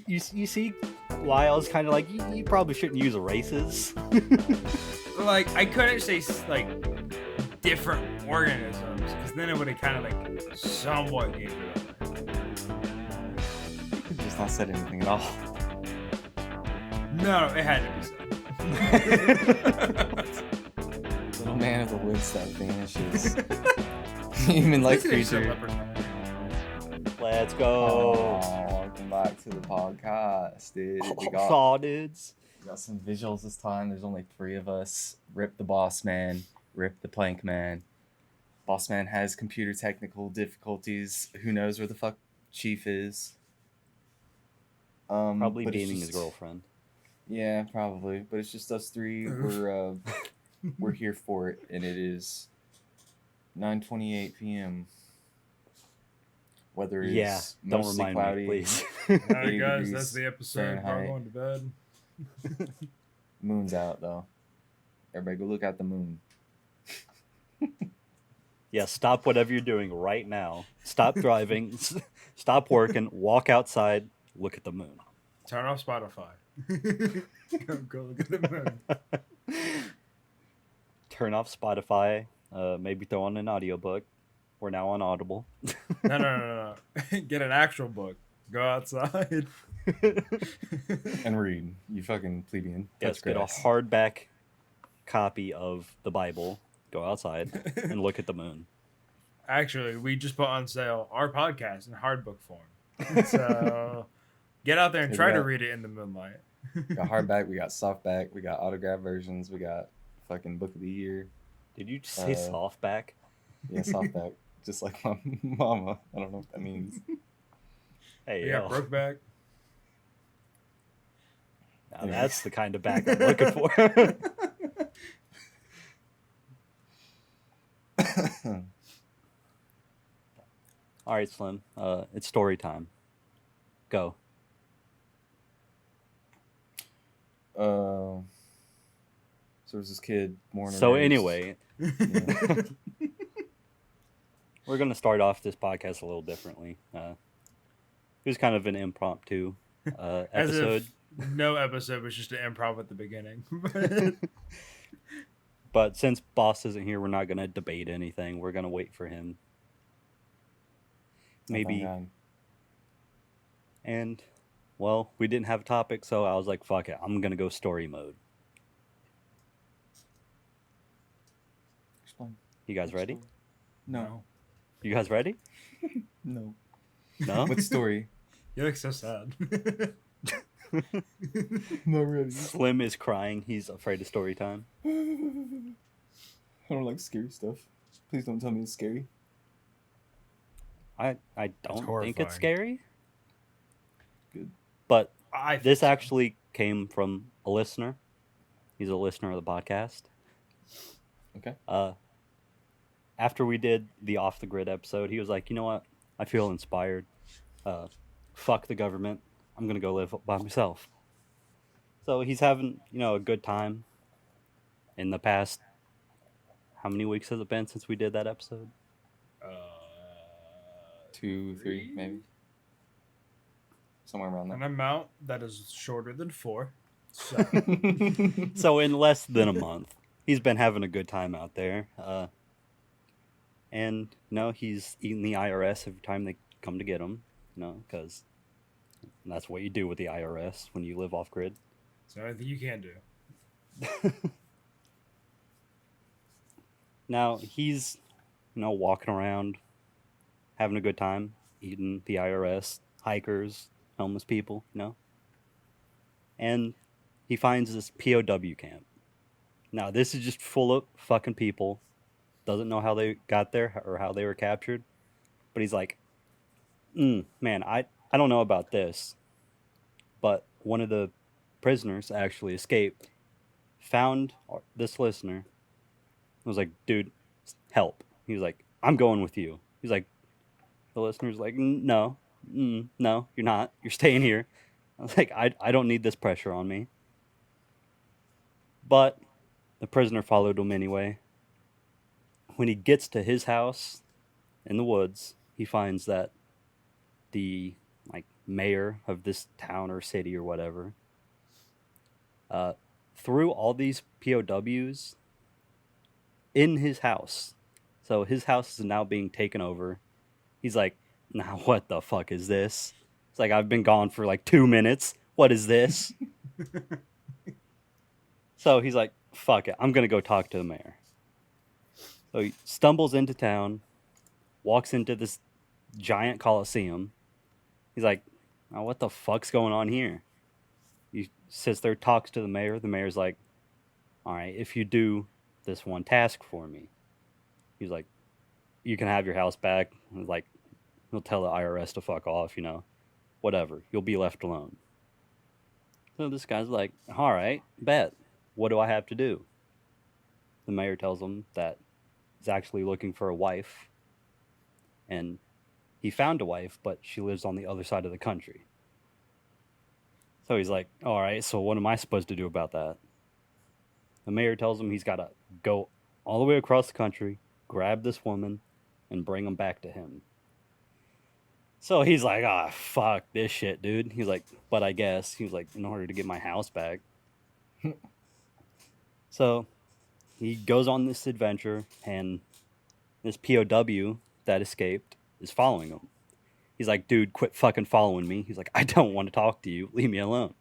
you see why I was kind of like, you probably shouldn't use erases. Like, I couldn't say, like, different organisms, because then it would have kind of, like, somewhat gave it away. You could just not said anything at all. No, it had to be said. Little man of the woods that vanishes. Human like creature. Let's go. Oh, welcome back to the podcast, dude. We dudes. got some visuals this time. There's only 3 of us. Rip the boss man. Rip the plank man. Boss man has computer technical difficulties. Who knows where the fuck Chief is? Probably but beating his girlfriend. Yeah, probably. But it's just us 3. We're here for it, and it is 9:28 p.m. Weather is don't mostly remind cloudy. me, please. Alright, guys, that's the episode. We're going to bed. Moon's out, though. Everybody go look at the moon. Yeah, stop whatever you're doing right now. Stop driving. Stop working. Walk outside. Look at the moon. Turn off Spotify. Go look at the moon. Turn off Spotify. Maybe throw on an audiobook. We're now on Audible. No. Get an actual book. Go outside. And read. You fucking plebeian. Yes, get a hardback copy of the Bible. Go outside and look at the moon. Actually, we just put on sale our podcast in hardbook form. So get out there and try to read it in the moonlight. We got hardback, we got softback, we got autograph versions, we got fucking book of the year. Did you just say softback? Yeah, softback. Just like my mama. I don't know what that means. Hey, we got Brokeback. Now that's the kind of back I'm looking for. All right, Slim. It's story time. Go. So there's this kid born. So anyway, we're gonna start off this podcast a little differently. It was kind of an impromptu episode. As if no episode was just an improv at the beginning. But since Boss isn't here, we're not gonna debate anything. We're gonna wait for him. Maybe. Oh, And, well, we didn't have a topic, so I was like, fuck it. I'm going to go story mode. Explain. You guys ready? No. You guys ready? No. No? What story? You look so sad. Not ready. Slim is crying. He's afraid of story time. I don't like scary stuff. Please don't tell me it's scary. I don't think it's scary. Good. But this actually came from a listener. He's a listener of the podcast. Okay. After we did the Off the Grid episode, he was like, you know what? I feel inspired. Fuck the government. I'm going to go live by myself. So he's having, a good time in the past. How many weeks has it been since we did that episode? 2, 3, maybe. Somewhere around there. An amount that is shorter than 4. So, So in less than a month, he's been having a good time out there. And, he's eating the IRS every time they come to get him. Because that's what you do with the IRS when you live off grid. so I think you can do. Now, he's, walking around, having a good time, eating the IRS, hikers, homeless people, And he finds this POW camp. Now, this is just full of fucking people. Doesn't know how they got there or how they were captured. But he's like, man, I don't know about this. But one of the prisoners actually escaped, found this listener, was like, dude, help. He was like, I'm going with you. He's like, the listener's like, no, you're not. You're staying here. I was like, I don't need this pressure on me. But the prisoner followed him anyway. When he gets to his house in the woods, he finds that the mayor of this town or city or whatever, threw all these POWs in his house. So his house is now being taken over. He's like, now what the fuck is this? It's like, I've been gone for like 2 minutes. What is this? So he's like, fuck it. I'm going to go talk to the mayor. So he stumbles into town, walks into this giant coliseum. He's like, oh, what the fuck's going on here? He sits there, talks to the mayor. The mayor's like, all right, if you do this one task for me, he's like, you can have your house back. He's like, he'll tell the IRS to fuck off, whatever. You'll be left alone. So this guy's like, all right, bet. What do I have to do? The mayor tells him that he's actually looking for a wife. And he found a wife, but she lives on the other side of the country. So he's like, all right, so what am I supposed to do about that? The mayor tells him he's got to go all the way across the country, grab this woman, and bring them back to him. So he's like, ah, fuck this shit, dude. He's like, but I guess. He was like, in order to get my house back. So he goes on this adventure, and this POW that escaped is following him. He's like, dude, quit fucking following me. He's like, I don't want to talk to you. Leave me alone.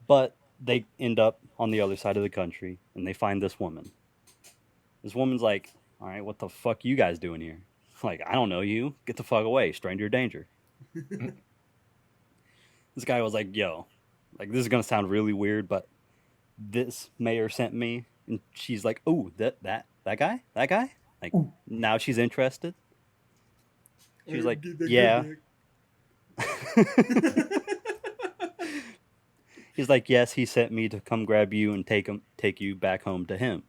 But they end up on the other side of the country, and they find this woman. This woman's like, all right, what the fuck you guys doing here? Like, I don't know you. Get the fuck away. Stranger danger. This guy was like, yo, like, this is going to sound really weird, but this mayor sent me. And she's like, oh, that guy? That guy? Like, ooh. Now she's interested. She was like, yeah. He's like, yes, he sent me to come grab you and take you back home to him.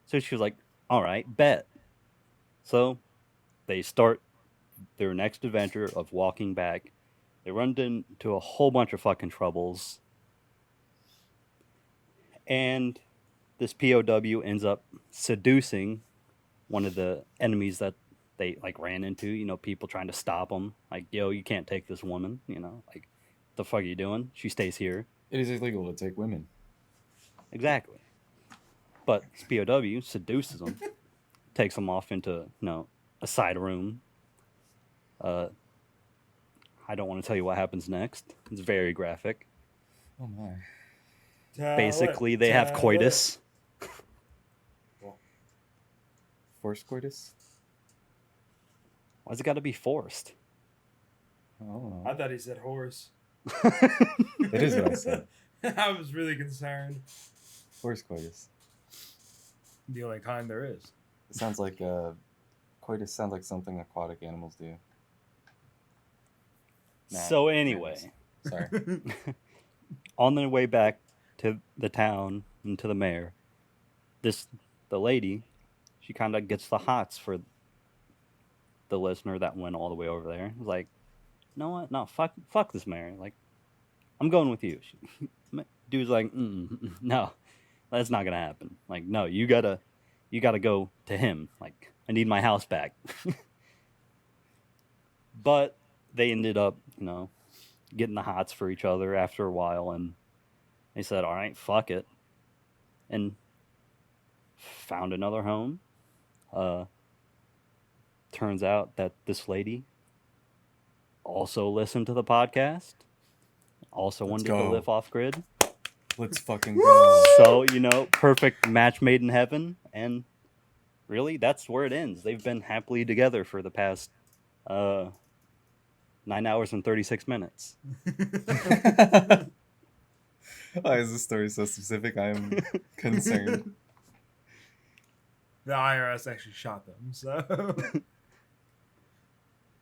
So she was like, all right, bet. So they start their next adventure of walking back. They run into a whole bunch of fucking troubles. And this POW ends up seducing one of the enemies that they like ran into, people trying to stop them. Like, yo, you can't take this woman, like, the fuck are you doing? She stays here. It is illegal to take women. Exactly. But this POW seduces them, takes them off into, a side room. I don't want to tell you what happens next. It's very graphic. Oh my. Basically, they have coitus. Forced coitus? Why's it got to be forced? Oh. I thought he said horse. It is what I said. I was really concerned. Forced coitus. The only kind there is. It sounds like coitus sounds like something aquatic animals do. So anyway, sorry. On their way back to the town and to the mayor, the lady, she kind of gets the hots for the listener that went all the way over there. It's like, you know what? No, fuck this mayor. Like, I'm going with you. Dude's like, no, that's not gonna happen. Like, no, you gotta go to him. Like, I need my house back. But they ended up, getting the hots for each other after a while, and they said, all right, fuck it, and found another home. Turns out that this lady also listened to the podcast, also wanted to live off grid. Let's fucking go. So, perfect match made in heaven, and really, that's where it ends. They've been happily together for the past 9 hours and 36 minutes. Why is this story so specific? I am concerned. The IRS actually shot them, so...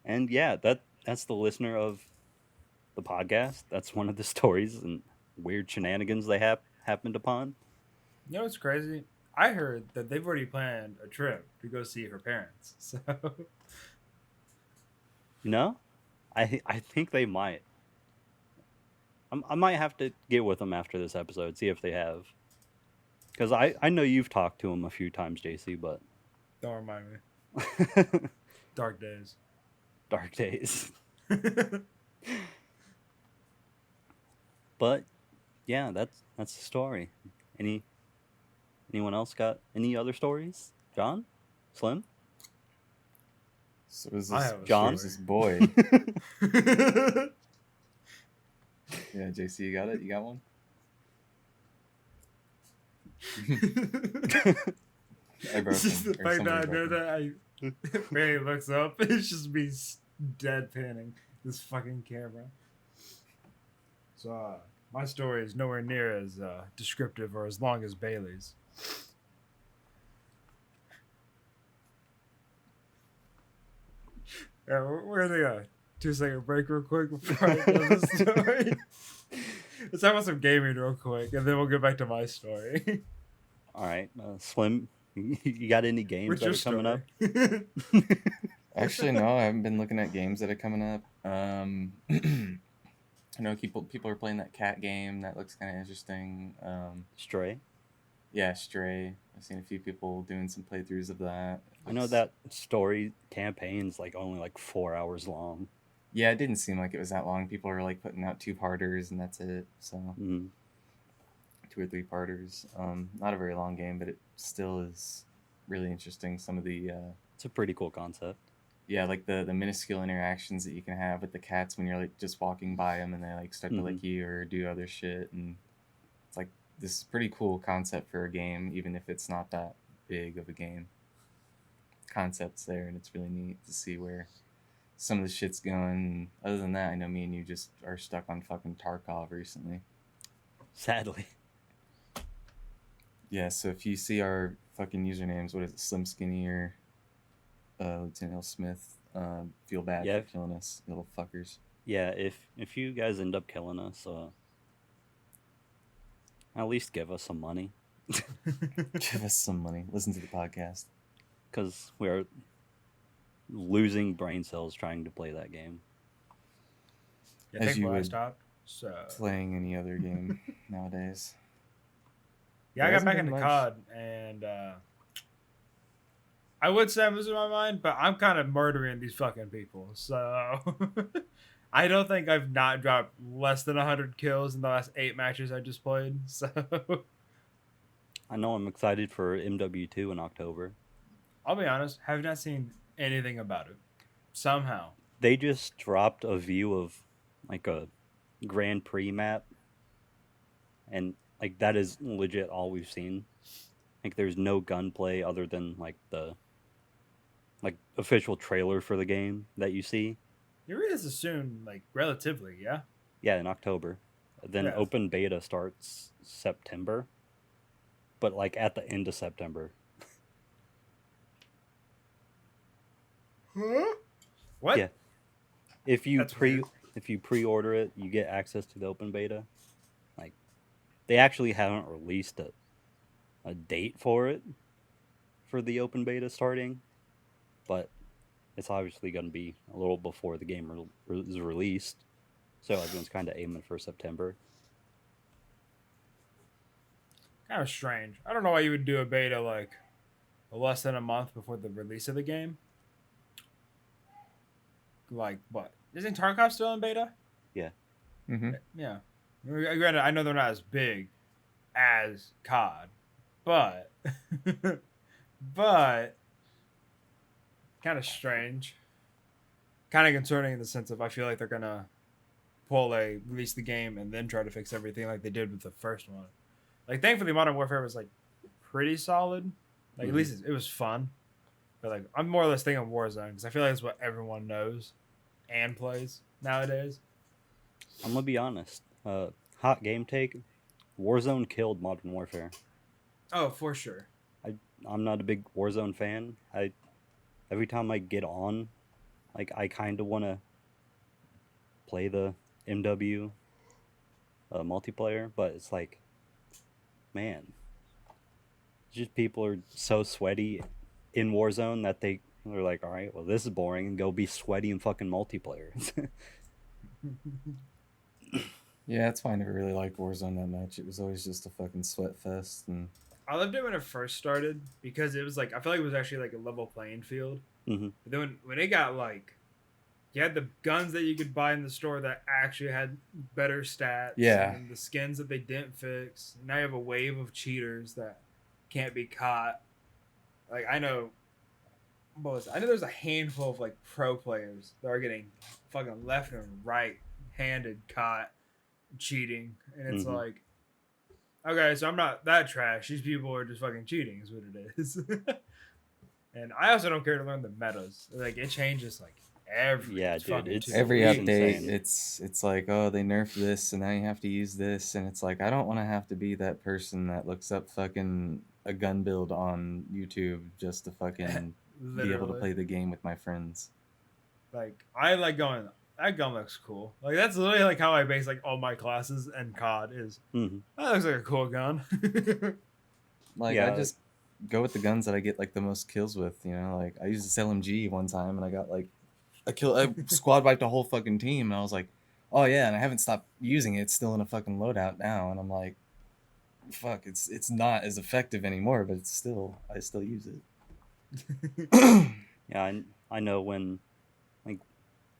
And yeah, that's the listener of the podcast. That's one of the stories and weird shenanigans they happened upon. You know what's crazy? I heard that they've already planned a trip to go see her parents. So, I think they might. I might have to get with them after this episode, see if they have. Because I know you've talked to them a few times, JC, but... Don't remind me. Dark days. Dark days. But yeah, that's the story. Anyone else got any other stories? John? Slim? So is I this have a John? Where's this boy? Yeah, JC, you got it? You got one? I broke It's just him. the Or fact that I somebody know broke him. that Ray looks up, it's just me deadpanning this fucking camera. So, my story is nowhere near as descriptive or as long as Bailey's. Yeah, we're gonna take a 2-second break real quick before I tell this story. Let's talk about some gaming real quick, and then we'll get back to my story. All right, Slim, you got any games What's that your are coming up? story? Actually, no, I haven't been looking at games that are coming up. I know people are playing that cat game. That looks kind of interesting. Stray. Yeah, Stray. I've seen a few people doing some playthroughs of that. I know that story campaign's like only like 4 hours long. Yeah, it didn't seem like it was that long. People are like putting out 2-parters and that's it. So 2 or 3-parters. Not a very long game, but it still is really interesting. Some of the It's a pretty cool concept. yeah, like the minuscule interactions that you can have with the cats when you're like just walking by them and they like start to lick you or do other shit, and it's like this is pretty cool concept for a game, even if it's not that big of a game. Concept's there, and it's really neat to see where some of the shit's going. And other than that, I know me and you just are stuck on fucking Tarkov recently. Sadly. Yeah, so if you see our fucking usernames, what is it, Slim Skinny or Lieutenant L. Smith, feel bad Yeah. for killing us, little fuckers. Yeah, if you guys end up killing us, at least give us some money. Give us some money. Listen to the podcast. Because we are losing brain cells trying to play that game. Yeah, As think you where I would. stopped. So Playing any other game nowadays. yeah, I There got back hasn't into been much. COD, and I would say I'm losing my mind, but I'm kind of murdering these fucking people. So I don't think I've not dropped less than 100 kills in the last 8 matches I just played. So I know I'm excited for MW2 in October. I'll be honest, have not seen anything about it. Somehow. They just dropped a view of like a Grand Prix map, and like that is legit all we've seen. Like there's no gunplay other than like the official trailer for the game that you see. You realize this soon, like relatively, yeah? Yeah, in October. Then Yeah. open beta starts September, but like at the end of September. Huh? What? Yeah. If you That's weird. if you pre-order it, you get access to the open beta. Like they actually haven't released a date for it for the open beta starting, but it's obviously going to be a little before the game is released. So everyone's kind of aiming for September. Kind of strange. I don't know why you would do a beta like less than a month before the release of the game. Like what? Isn't Tarkov still in beta? Mm-hmm. Yeah. Granted, I know they're not as big as COD, but but kind of strange. Kind of concerning in the sense of I feel like they're gonna release the game and then try to fix everything like they did with the first one. Like thankfully, Modern Warfare was like pretty solid. Like at least it was fun. But like I'm more or less thinking Warzone because I feel like it's what everyone knows and plays nowadays. I'm gonna be honest. Hot game take. Warzone killed Modern Warfare. Oh, for sure. I'm not a big Warzone fan. Every time I get on, like I kind of want to play the MW multiplayer, but it's like, man, just people are so sweaty in Warzone that they're like, all right, well this is boring, and go be sweaty in fucking multiplayer. Yeah, that's why I never really liked Warzone that much. It was always just a fucking sweat fest, and I loved it when it first started because it was like I feel like it was actually like a level playing field. Mhm. But then when it got like You had the guns that you could buy in the store that actually had better stats. Yeah. And the skins that they didn't fix. Now you have a wave of cheaters that can't be caught. Like I know, I know there's a handful of like pro players that are getting fucking left and right handed caught cheating, and it's Mhm. like, okay, so I'm not that trash. These people are just fucking cheating, is what it is. And I also don't care to learn the metas. Like it changes like every Yeah, dude, fucking it's- 2 Every it's weeks. update, insane. it's like, oh, they nerfed this, and now you have to use this, and it's like, I don't want to have to be that person that looks up fucking a gun build on YouTube just to fucking be able to Literally. play the game with my friends. Like I like going. That gun looks cool. Like that's literally like how I base like all my classes and COD is. Mhm. That looks like a cool gun. Like, Yeah. I just go with the guns that I get like the most kills with. You know, like I used this LMG one time, and I got like a kill. I squad wiped a whole fucking team, and I was like, oh yeah, and I haven't stopped using it. It's still in a fucking loadout now, and I'm like, fuck, it's not as effective anymore, but it's still, I still use it. Yeah, I know when, like,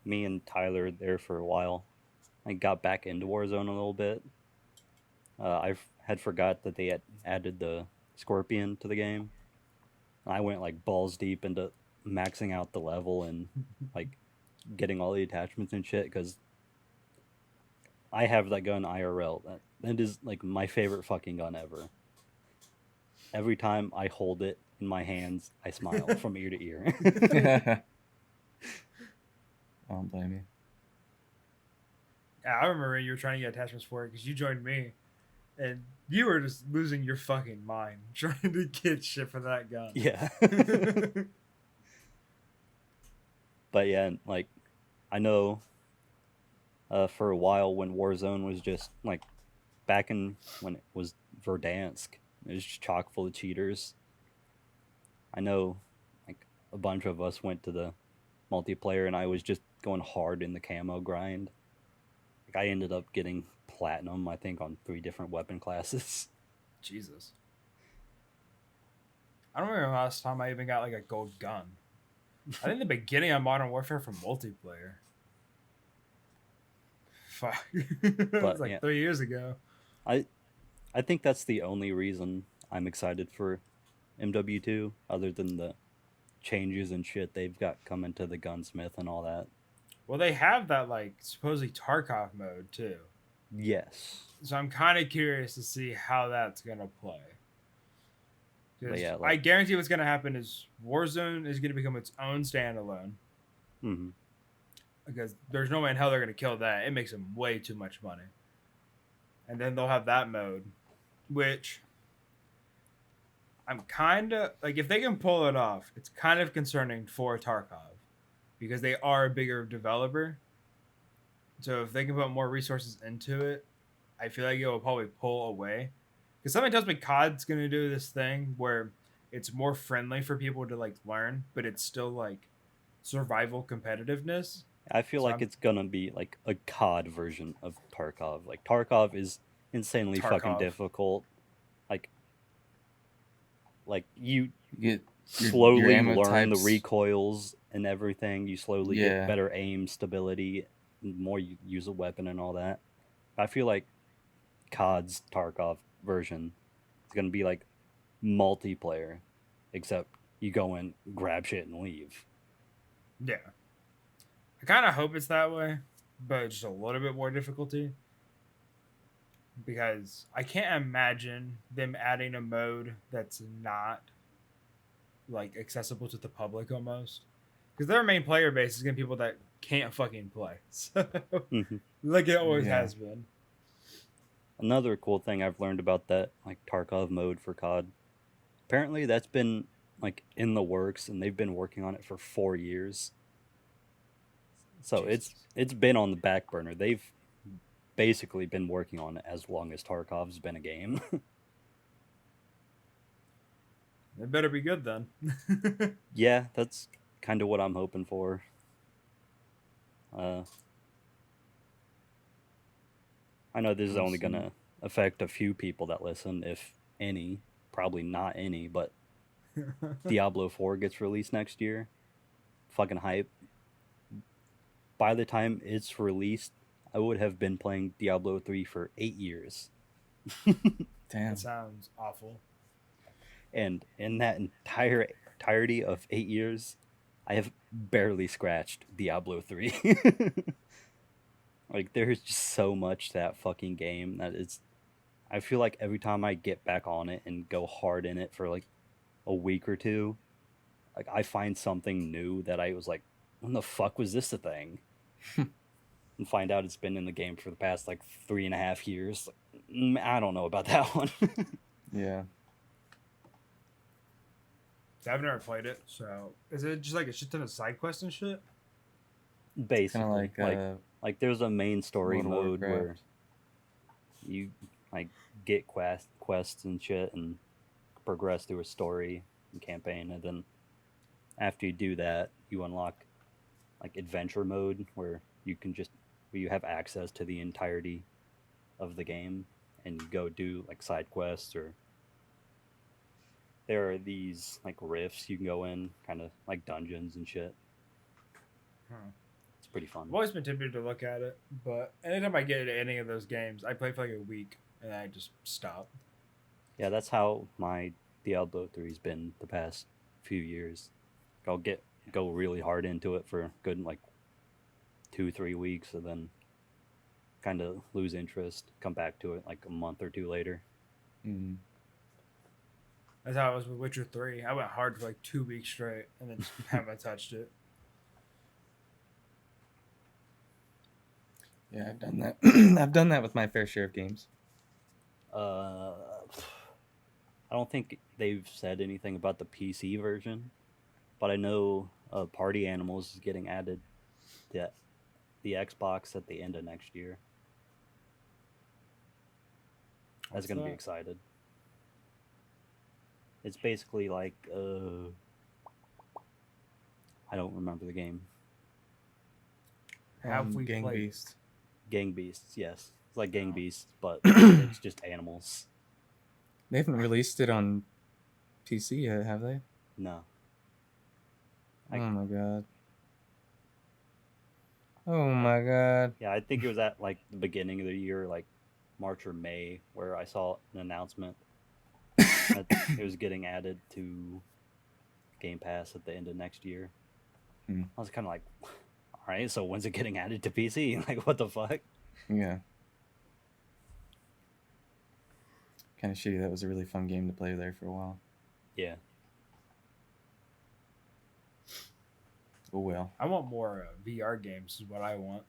me and Tyler there for a while, I got back into Warzone a little bit. Had forgot that they had added the Scorpion to the game. I went like balls deep into maxing out the level and like getting all the attachments and shit because I have that gun IRL. That is like my favorite fucking gun ever. Every time I hold it in my hands, I smile from ear to ear. I don't blame you. Yeah, I remember you were trying to get attachments for it because you joined me, and you were just losing your fucking mind trying to get shit for that gun. Yeah. But yeah, like I know for a while when Warzone was just like back in when it was Verdansk, it was just chock full of cheaters. I know like a bunch of us went to the multiplayer and I was just going hard in the camo grind. Like I ended up getting platinum, I think, on 3 different weapon classes. Jesus. I don't remember the last time I even got like a gold gun. I think the beginning of Modern Warfare for multiplayer. Fuck. It was like yeah. 3 years ago. I think that's the only reason I'm excited for MW2, other than the changes and shit they've got coming to the gunsmith and all that. Well, they have that like supposedly Tarkov mode too. Yes. So I'm kind of curious to see how that's gonna play. But 'Cause yeah, I like, guarantee what's gonna happen is Warzone is gonna become its own standalone. mhm. Because there's no way in hell they're gonna kill that. It makes them way too much money. And then they'll have that mode, which I'm kind of like, if they can pull it off, it's kind of concerning for Tarkov because they are a bigger developer. So if they can put more resources into it, I feel like it will probably pull away. Because something tells me COD's gonna do this thing where it's more friendly for people to like learn, but it's still like survival competitiveness. I feel So like I'm- it's gonna be like a COD version of Tarkov. Like Tarkov is insanely fucking Tarkov. difficult. Like you You get your slowly ammo learn types. the recoils and everything. You slowly Yeah. get better aim stability, the more you use a weapon and all that. I feel like COD's Tarkov version is gonna be like multiplayer, except you go in, grab shit, and leave. Yeah. I kind of hope it's that way, but just a little bit more difficulty. Because I can't imagine them adding a mode that's not like accessible to the public almost. Because their main player base is gonna be people that can't fucking play. So Mhm. like it always Yeah. has been. Another cool thing I've learned about that like Tarkov mode for COD. Apparently that's been like in the works and they've been working on it for 4 years. So Jesus. it's been on the back burner. They've basically been working on it as long as Tarkov's been a game. It better be good then. Yeah, that's kind of what I'm hoping for. I know this is We'll only see. gonna affect a few people that listen, if any. Probably not any, but Diablo 4 gets released next year. Fucking hype. by the time it's released, I would have been playing Diablo 3 for 8 years. Damn. That sounds awful. And in that entirety of 8 years, I have barely scratched Diablo 3. Like, there's just so much to that fucking game that it's. I feel like every time I get back on it and go hard in it for like a week or two, like I find something new that I was like, when the fuck was this a thing? And find out it's been in the game for the past like 3.5 years. Like, I don't know about that one. Yeah. I've never played it, so is it just like a shit ton of side quests and shit? Basically, Kind of like there's a main story World of mode where Warcraft. you like get quests and shit and progress through a story and campaign, and then after you do that, you unlock like adventure mode where you have access to the entirety of the game and you go do like side quests, or there are these like rifts you can go in, kind of like dungeons and shit. Huh. It's pretty fun. I've always been tempted to look at it, but anytime I get into any of those games, I play for like a week and I just stop. Yeah, that's how my Diablo 3's been the past few years. I'll go really hard into it for a good like 2-3 weeks, and then kind of lose interest, come back to it like a month or two later. Mm. That's how I was with Witcher 3. I went hard for like 2 weeks straight and then just haven't touched it. Yeah, I've done that. I've done that with my fair share of games. I don't think they've said anything about the PC version, but I know Party Animals is getting added to the Xbox at the end of next year. I was What's gonna be that? excited. It's basically like I don't remember the game. Have we Gang played? Beast. Gang Beasts, yes. It's like Gang Oh. Beasts, but it's just animals. They haven't released it on PC yet, have they? No. Oh my god. Oh my god. Yeah, I think it was at like the beginning of the year, like March or May, where I saw an announcement that it was getting added to Game Pass at the end of next year. Hmm. I was kind of like, all right, so when's it getting added to PC? Like, what the fuck? Yeah. Kind of shitty. That was a really fun game to play there for a while. Yeah. Oh well. I want more VR games, is what I want.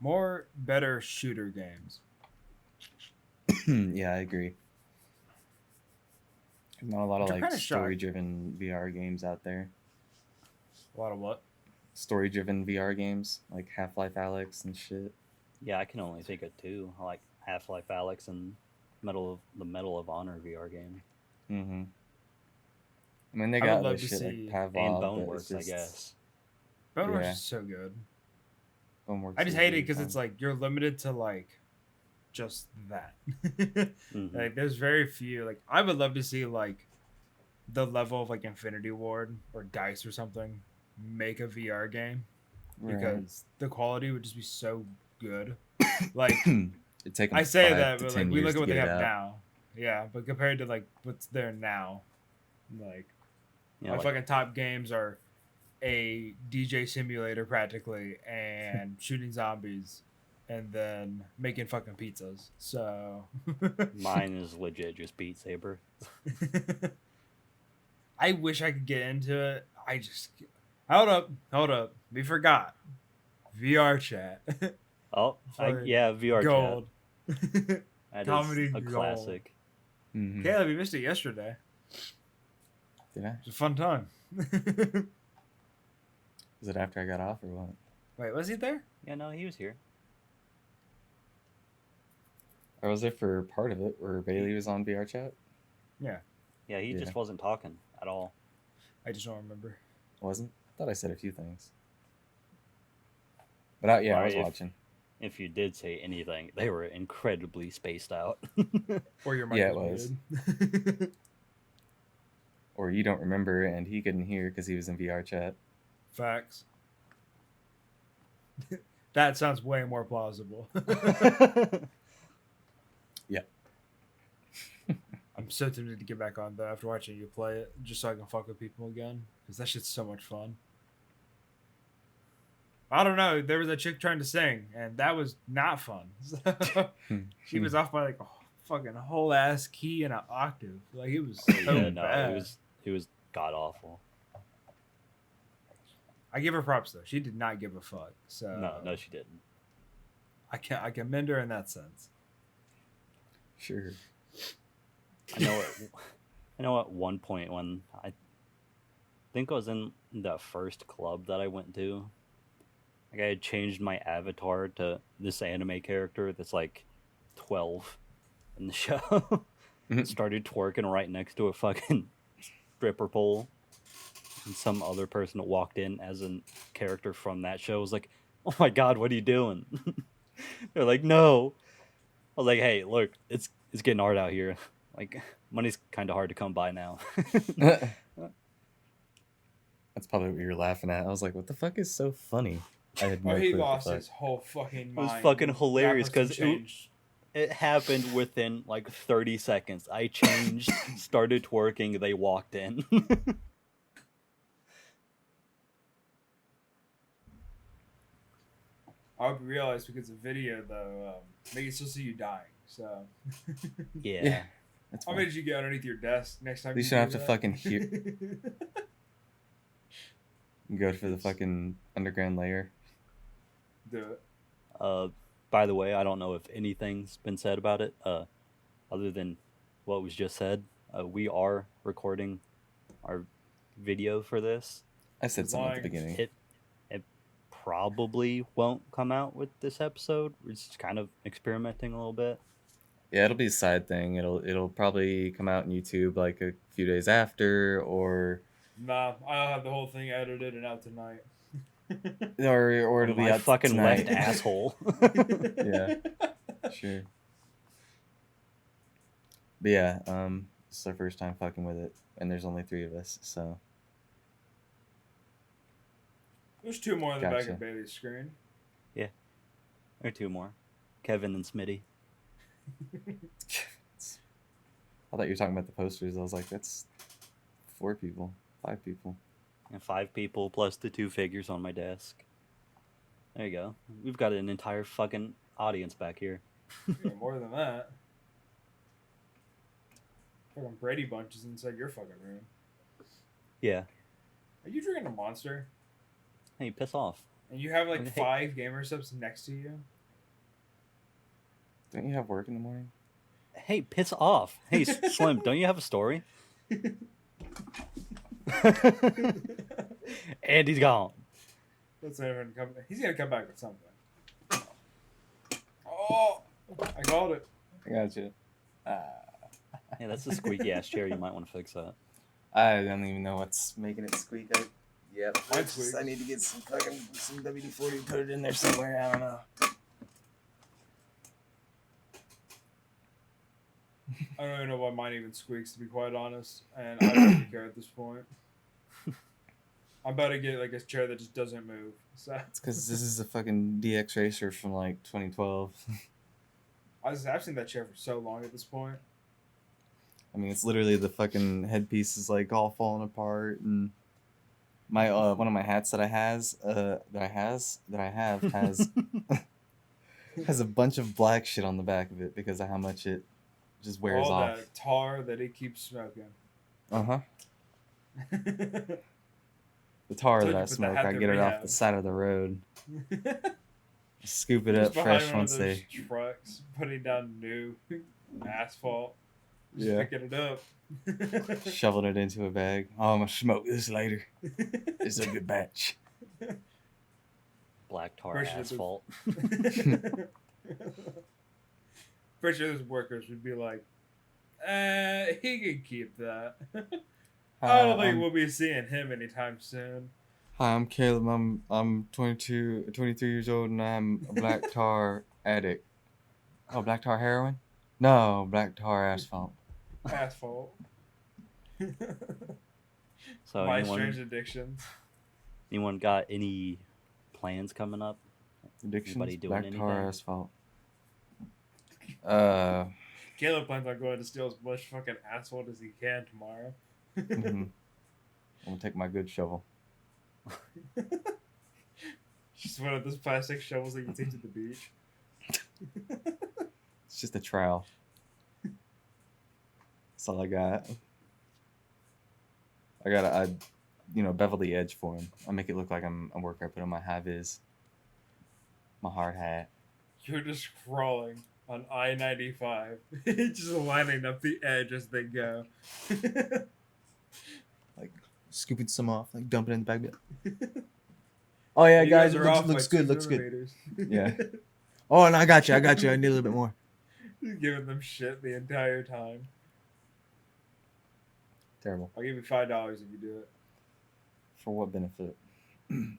More better shooter games. Yeah, I agree. Not a lot of Which I'm like kinda shocked. story-driven VR games out there. A lot of what? Story-driven VR games like Half-Life Alyx and shit. Yeah, I can only think of two. I like Half-Life Alyx and Medal of Honor VR game. Mm-hmm. I mean, they I would got love this to shit see- like Pavlov, And but Boneworks, it's just, I guess. Boneworks Yeah. is so good. Boneworks I just is hate it really because fun. it's like you're limited to like just that. Mhm. Like there's very few. Like I would love to see like the level of like Infinity Ward or Dice or something make a VR game Right. because the quality would just be so good. Like It'd take 'em I say 5 that, to but 10 like we years look at to what they get have it out. now. Yeah, but compared to like what's there now, like Yeah, my like, fucking top games are a DJ simulator practically and shooting zombies and then making fucking pizzas. So mine is legit just Beat Saber. I wish I could get into it. I just hold up. We forgot VR chat. Oh, For yeah, VR gold. chat. That Comedy is a gold. classic. Mhm. Caleb, you missed it yesterday. Did I? It was a fun time. Was it after I got off or what? Wait, was he there? Yeah, no, he was here. I was there for part of it where Bailey was on VR chat. Yeah, Yeah, he Yeah. just wasn't talking at all. I just don't remember. Wasn't? I thought I said a few things. But I was Alright, watching. If you did say anything, they were incredibly spaced out. Or your mic Yeah, it was. was. muted. Or you don't remember and he couldn't hear because he was in VR chat. Facts. That sounds way more plausible. Yeah. I'm so tempted to get back on though after watching you play it, just so I can fuck with people again, because that shit's so much fun. I don't know. There was a chick trying to sing, and that was not fun. She was off by like a fucking whole ass key and an octave. Like it was so Yeah, no, bad. it was god awful. I give her props though. She did not give a fuck. So No, she didn't. I commend her in that sense. Sure. I know at one point when I think I was in the first club that I went to, like I had changed my avatar to this anime character that's like 12 in the show. Started twerking right next to a fucking stripper pole. And some other person that walked in as a character from that show was like, "Oh my god, what are you doing?" They're like, "No." I was like, "Hey, look, it's getting hard out here. Like, money's kind of hard to come by now." That's probably what you were laughing at. I was like, what the fuck is so funny? I had no Oh, he clue what the lost fuck. his whole fucking It mind. was fucking That hilarious person because changed. it happened within like 30 seconds. I changed, started twerking, they walked in. I hope you realize because of video though, they can still see you dying. So Yeah. That's how fine. many did you get underneath your desk next time? At least you you don't do have to that? fucking hear. Go for the fucking underground layer. Do it. By the way, I don't know if anything's been said about it, other than what was just said. We are recording our video for this. I said something at the Lying. beginning. It probably won't come out with this episode. We're just kind of experimenting a little bit. Yeah, it'll be a side thing. It'll probably come out on YouTube like a few days after, or Nah, I'll have the whole thing edited and out tonight. or it'll be My out fucking tonight. left asshole. Yeah, sure. But yeah, this is our first time fucking with it, and there's only 3 of us, so There's 2 more in the back Gotcha. of Bailey's screen. Or 2 more. Kevin and Smitty. I thought you were talking about the posters. I was like, that's 4 people, 5 people. And 5 people plus the 2 figures on my desk. There you go. We've got an entire fucking audience back here. Yeah, more than that. Fucking Brady Bunch is inside your fucking room. Yeah. Are you drinking a Monster? Hey, piss off. And you have like Hey. 5 gamer subs next to you? Don't you have work in the morning? Hey, piss off. Hey, Slim, don't you have a story? And he's gone. Let's not even come. He's gonna come back with something. Oh, I called it. I got you. Yeah, that's a squeaky ass chair. You might want to fix that. I don't even know what's making it squeak. Yep. Mine squeaks. I need to get some WD-40 and put it in there somewhere. I don't know. I don't even know why mine even squeaks, to be quite honest. And I don't even care at this point. I'm about to get like a chair that just doesn't move. So It's because this is a fucking DX Racer from like 2012. I've seen that chair for so long at this point. I mean, it's literally the fucking headpiece is like all falling apart, and my one of my hats that I have has has a bunch of black shit on the back of it because of how much it just wears All off. that tar that it keeps smoking. Uh-huh. The tar Told that you I put the smoke, hat I to get it off rehab. the side of the road. Scoop it Just up behind fresh one once of they... those trucks, putting down new asphalt. Just Yeah. picking it up. Shoveling it into a bag. Oh, I'm gonna smoke this later. It's a good batch. Black tar Pretty sure asphalt. Pretty sure those workers would be like, he can keep that. I don't think we'll be seeing him anytime soon. Hi, I'm Caleb. I'm 23 years old, and I'm a black tar addict. Oh, black tar heroin? No, black tar asphalt. Asphalt. So My strange addictions. anyone got any plans coming up Predictions. Anybody doing Back to our anything? asphalt. Caleb plans on going to steal as much fucking asphalt as he can tomorrow. Mhm. I'm gonna take my good shovel. Just one of those plastic shovels that you take to the beach. It's just a trowel. That's all I got. I gotta, bevel the edge for him. I make it look like I'm a worker. I put on my high vis, my hard hat. You're just crawling on I-95, just lining up the edge as they go. Like scooping some off, like dumping in the bag. Oh yeah, You guys, are it off looks by good. 2 Looks good. millimeters. Yeah. Oh, and I got you. I need a little bit more. Just giving them shit the entire time. Terrible. I'll give you $5 if you do it. For what benefit? Getting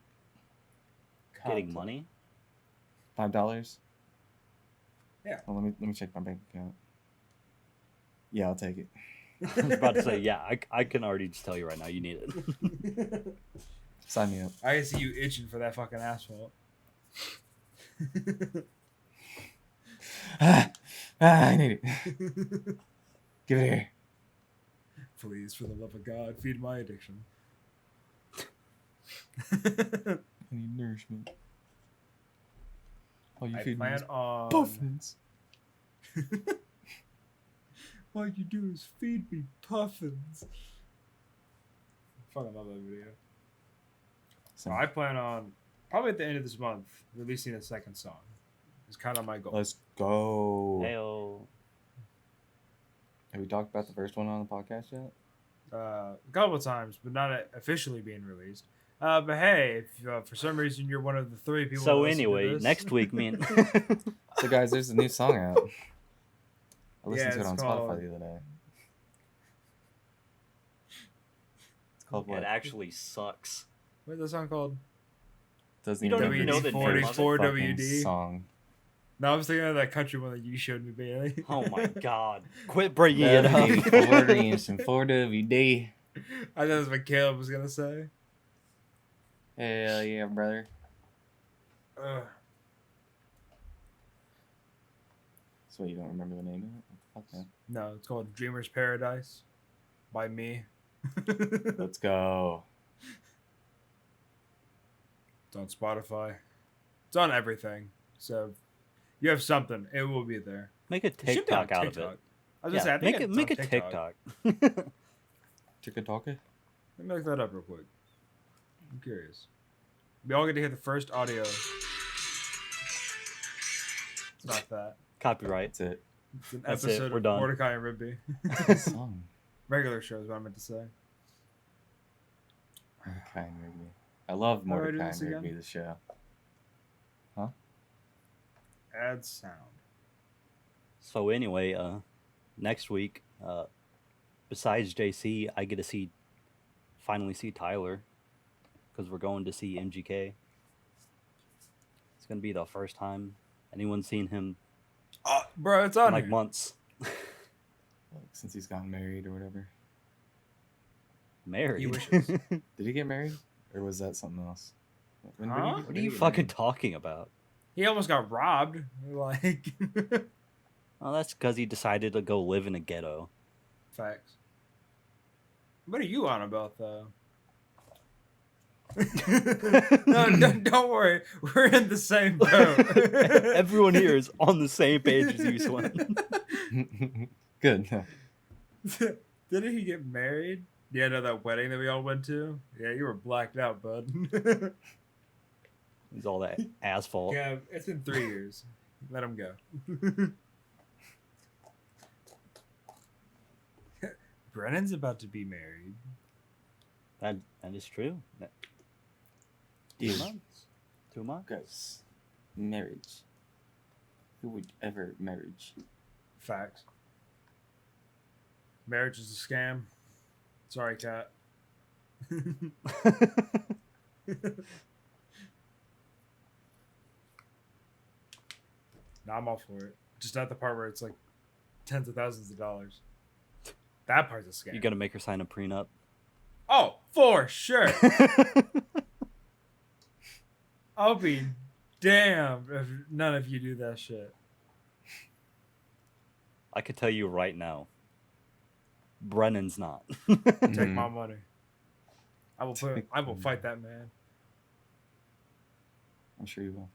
Content. money? $5? Yeah. Well, let me check my bank account. Yeah, I'll take it. I was about to say, yeah, I can already just tell you right now, you need it. Sign me up. I can see you itching for that fucking asphalt. I need it. Give it here. Please, for the love of God, feed my addiction. I need nourishment. Oh, you I feed me plan these on. puffins. All you do is feed me puffins. I fucking love that video. So I plan on probably at the end of this month releasing a second song. It's kind of my goal. Let's go. Heyo. Have we talked about the first one on the podcast yet? A couple of times, but not officially being released. But hey, if for some reason you're one of the 3 people. So that listen to anyway, this- next week, me and So guys, there's a new song out. I listened Yeah, to it it's on called- Spotify the other day. It's called what? it actually sucks. What's that song called? Doesn't You don't even even know the name of it? 44 fucking WD. song. No, I was thinking of that country one that you showed me, Bailey. Oh my god. Quit bringing it up. 40 and some 4WD. I thought that's what Caleb was gonna say. Hell yeah, brother. Ugh. So you don't remember the name of it? What the fuck, man? No, it's called Dreamer's Paradise by me. Let's go. It's on Spotify. It's on everything. So if you have something, it will be there. Make a It should be on TikTok out of TikTok. it. I was gonna say, I think make it's a on TikTok. TikTok? Let me look that up real quick. I'm curious. We all get to hear the first audio. It's not that. Copyright. That's it. It's an That's it, episode we're of done. Mordecai and Rigby. Good song. Regular show is what I meant to say. Mordecai and Rigby. I love How do I do Mordecai this and again? Rigby, the show. Add sound. So anyway, next week, besides JC, I get to finally see Tyler, because we're going to see MGK. It's gonna be the first time anyone's seen him Oh, bro, it's in on like here. months. Like, since he's gotten married or whatever. Married. He wishes. Did he get married? Or was that something else? When did he- Huh? when What did are he you get fucking married? talking about? He almost got robbed. Like, Oh, that's because he decided to go live in a ghetto. facts. What are you on about, though? No, don't worry. We're in the same boat. Everyone here is on the same page as you, Swen. Good. Didn't he get married? Yeah, no, that wedding that we all went to? Yeah, you were blacked out, bud. It's all that asphalt. Yeah, it's been 3 years. Let him go. Brennan's about to be married. That is true. 2 Dude, months. 2 months. guys, marriage. Who would ever marriage? Facts. Marriage is a scam. Sorry, Kat. No, I'm all for it. Just not the part where it's like tens of thousands of dollars. That part's a scam. You gotta make her sign a prenup. Oh, for sure. I'll be damn if none of you do that shit. I could tell you right now, Brennan's not. Take my money. I will fight that man. I'm sure you will.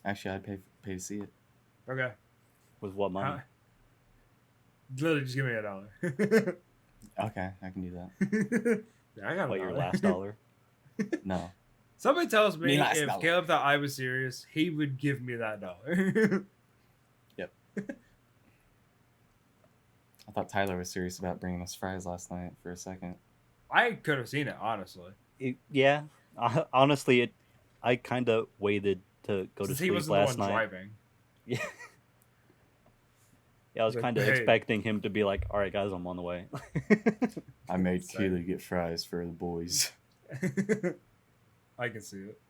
Actually, I'd pay to see it. Okay. With what money? Literally, just give me $1. Okay, I can do that. Yeah, I got What, $1. your last dollar? No. Somebody tells me Me last if dollar. Caleb thought I was serious, he would give me that $1. Yep. I thought Tyler was serious about bringing us fries last night for a second. I could have seen it, honestly. Yeah. Honestly, I kind of waited to go to Since he sleep wasn't last the one night. driving. Yeah. Yeah, I was Like, kind of hey. expecting him to be like, "All right, guys, I'm on the way." I made Same. Keely get fries for the boys. I can see it.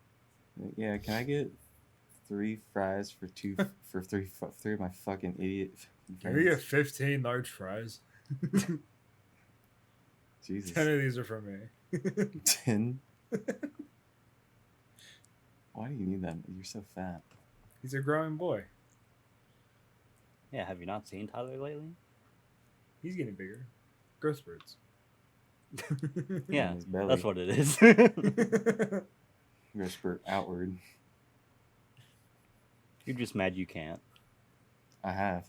Yeah, can I get 3 fries for three of my fucking idiot Can we get friends? 15 large fries? 10 Jesus. of these are for me. 10? Why do you need that? You're so fat. He's a growing boy. Yeah, have you not seen Tyler lately? He's getting bigger. Growth spurts. Yeah, His belly. that's what it is. You're spurt outward. You're just mad you can't. I have.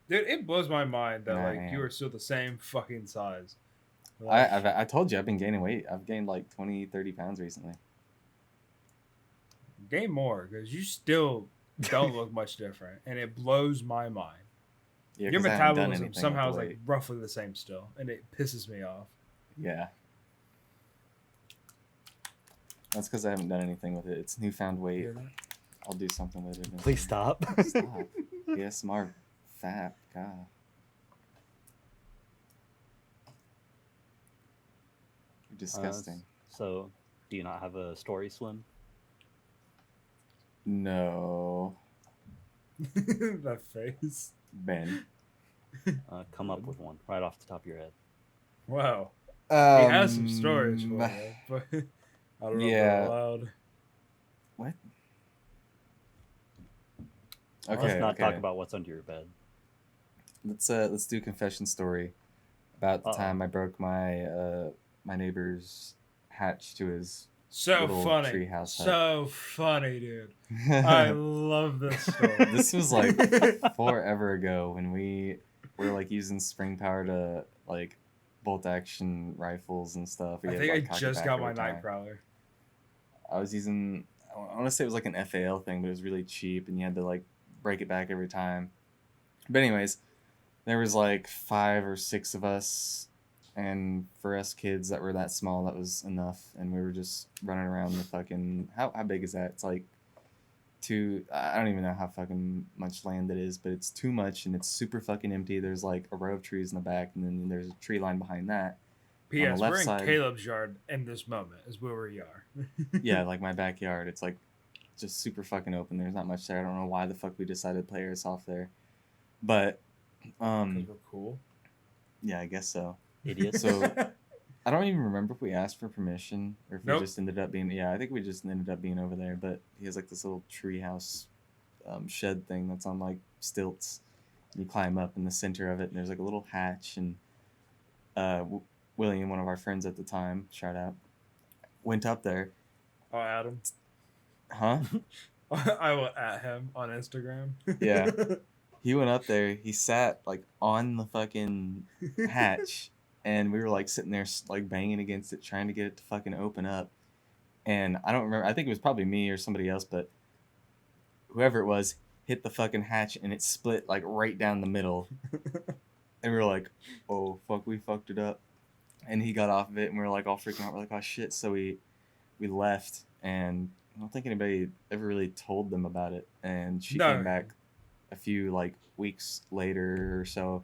Dude, it blows my mind that Nah, like man. you are still the same fucking size. Like, I told you I've been gaining weight. I've gained like 20, 30 pounds recently. gain more because you still don't look much different, and it blows my mind. Yeah, Your 'cause I haven't done metabolism anything with somehow the is like weight. roughly the same still, and it pisses me off. Yeah. That's because I haven't done anything with it. It's newfound weight. Hear that? I'll do something with it. Please stop. Stop. ASMR fat. God. You're disgusting. So, do you not have a story, Slim? No. That face. Ben. Come up with one right off the top of your head. Wow. He has some stories for Um, me, but I don't know if yeah. they're allowed. What? Let's Okay. not okay. talk about what's under your bed. Let's do a confession story about the Uh-oh. time I broke my my neighbor's hatch to his So little funny. treehouse hut. So funny, dude. I love this story. This was like forever ago when we were like using spring power to like bolt action rifles and stuff. We I had, think like, I cock it just back got every my time. Nightcrawler. I was using, I want to say it was like an FAL thing, but it was really cheap and you had to like break it back every time. But anyways, there was like 5 or 6 of us, and for us kids that were that small, that was enough. And we were just running around the fucking, how big is that? It's like I don't even know how fucking much land it is, but it's too much and it's super fucking empty. There's like a row of trees in the back, and then there's a tree line behind that. P.S. left We're in side- Caleb's yard in this moment, is where we are. Yeah, like my backyard. It's like just super fucking open. There's not much there. I don't know why the fuck we decided to play airsoft there. But Because we're cool. yeah, I guess so. Idiots. So I don't even remember if we asked for permission or if Nope. we just ended up being, yeah, I think we just ended up being over there. But he has like this little treehouse shed thing that's on like stilts. You climb up in the center of it, and there's like a little hatch. And William, one of our friends at the time, shout out, went up there. Oh, Adam. Huh? I will at him on Instagram. Yeah. He went up there. He sat like on the fucking hatch, and we were like sitting there like banging against it, trying to get it to fucking open up. And I don't remember. I think it was probably me or somebody else, but whoever it was hit the fucking hatch, and it split like right down the middle. And we were like, "Oh fuck, we fucked it up." And he got off of it, and we were like all freaking out. We're like, "Oh shit!" So we left, and I don't think anybody ever really told them about it. And she No. came back a few like weeks later or so,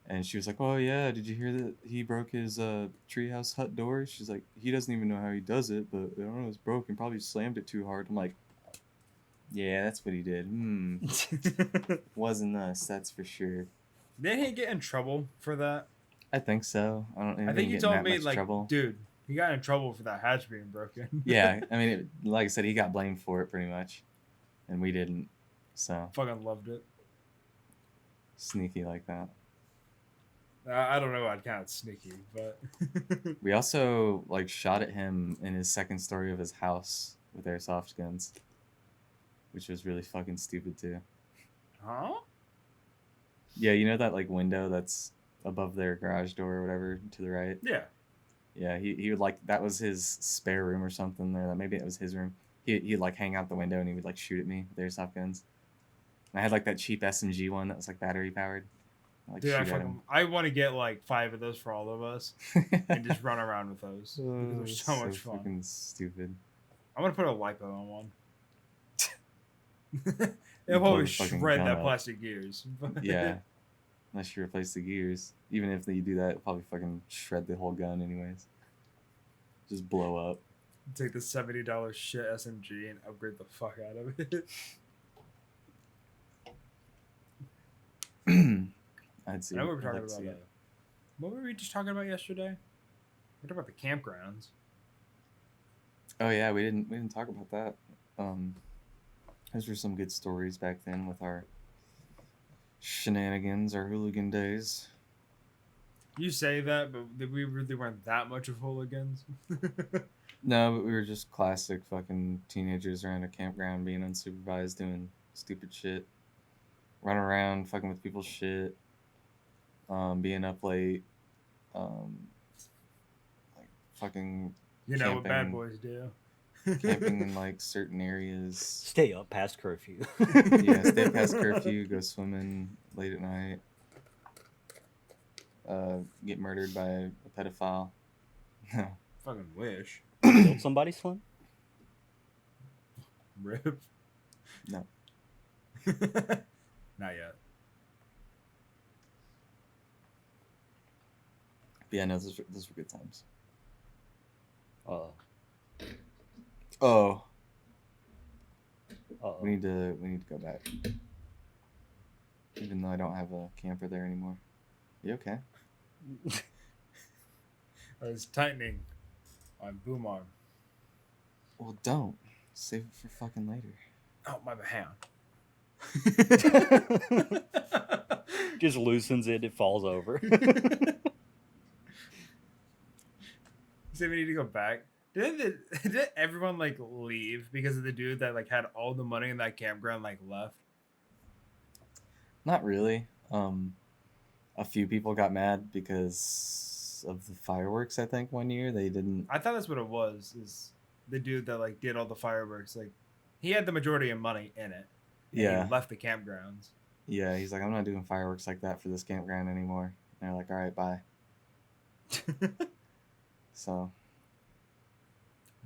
and she was like, "Oh yeah, did you hear that he broke his treehouse hut door?" She's like, "He doesn't even know how he does it, but I don't know, it's broken. Probably slammed it too hard." I'm like, "Yeah, that's what he did. Wasn't us, that's for sure." Didn't he get in trouble for that? I think so. I don't. I think he you get in told that me much like, trouble. dude, He got in trouble for that hatch being broken. Yeah, I mean, like I said, he got blamed for it pretty much, and we didn't. So Fucking loved it. sneaky like that. I don't know. I'd count it sneaky, but We also like shot at him in his second story of his house with airsoft guns, which was really fucking stupid too. huh? Yeah, you know that like window that's above their garage door or whatever to the right. Yeah. Yeah, he would like that was his spare room or something, or maybe it was his room. He'd like hang out the window and he would like shoot at me with airsoft guns. And I had like that cheap SMG one that was like battery powered. Like Dude, shoot at him. I want to get like 5 of those for all of us and just run around with those because they're so much fun. Fucking stupid. I'm gonna put a lipo on one. You It'll blow probably the fucking shred gun that up. plastic gears. but- Yeah, unless you replace the gears. Even if you do that, it'll probably fucking shred the whole gun anyways. Just blow up. Take the $70 shit SMG and upgrade the fuck out of it. I'd see. I know we were I'd talking like to about see it. what were we just talking about yesterday? We talked about the campgrounds. Oh yeah, we didn't talk about that. Those were some good stories back then with our shenanigans, our hooligan days. You say that, but we really weren't that much of hooligans. No, but we were just classic fucking teenagers around a campground being unsupervised, doing stupid shit. Running around, fucking with people's shit. Being up late. Like fucking You know what bad Camping. boys do. camping in like certain areas. Stay up past curfew. Yeah, stay past curfew, go swimming late at night. Get murdered by a pedophile. No. Fucking wish. Killed somebody, Slim? Rip. No. Not yet. But yeah, no, those were good times. Uh-oh. We need to go back. Even though I don't have a camper there anymore. You okay? I was tightening my boom arm. Well, don't. Save it for fucking later. Oh, my hand. Just loosens it, it falls over. Say we need to go back. Did everyone like leave because of the dude that like had all the money in that campground like left? Not really. A few people got mad because of the fireworks. I think one year they didn't. I thought that's what it was. Is the dude that like did all the fireworks? Like he had the majority of money in it. And Yeah, he left the campgrounds. yeah. He's like, I'm not doing fireworks like that for this campground anymore. And they're like, all right, bye. So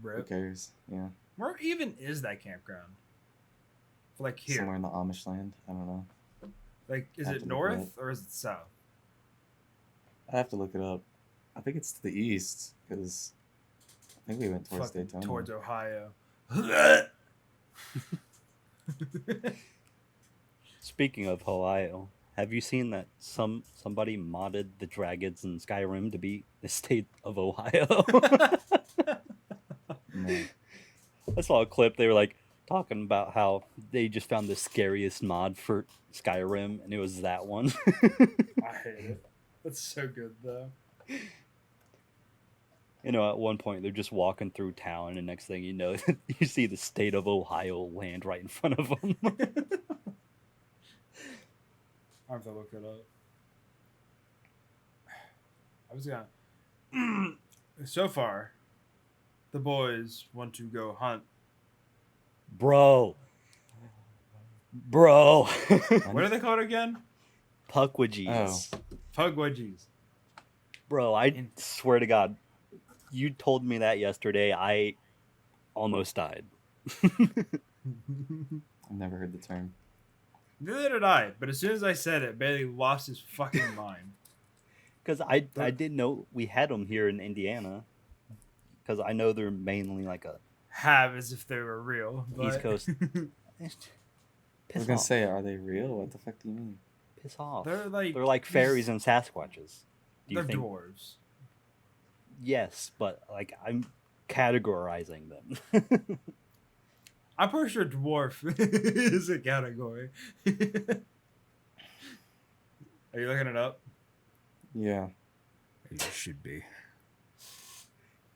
who Rip. cares? Yeah, Where even is that campground? Like here. somewhere in the Amish land. I don't know. Like is Have it to look it north up. or is it south? I have to look it up. I think it's to the east because I think we went towards Fucking Daytona. towards Ohio. Speaking of Ohio, have you seen that somebody modded the dragons in Skyrim to be the state of Ohio? No. I saw a clip. They were like talking about how they just found the scariest mod for Skyrim, and it was that one. I hate it. That's so good though. You know, at one point they're just walking through town, and next thing you know, you see the state of Ohio land right in front of them. I have to look it up. I was gonna. So far, the boys want to go hunt. Bro. What are they called again? Puckwidgees. Oh. Pugwudgies. Bro, I swear to God, you told me that yesterday. I almost died. I've never heard the term. Neither did I, but as soon as I said it, Bailey lost his fucking mind. Because I didn't know we had them here in Indiana. Because I know they're mainly like a Have as if they were real. East but- Coast. I was Piss gonna off. say, are they real? What the fuck do you mean? Piss off. They're like They're like fairies and Sasquatches. Do you They're think? dwarves. Yes, but like I'm categorizing them. I'm pretty sure dwarf is a category. Are you looking it up? Yeah. You should be.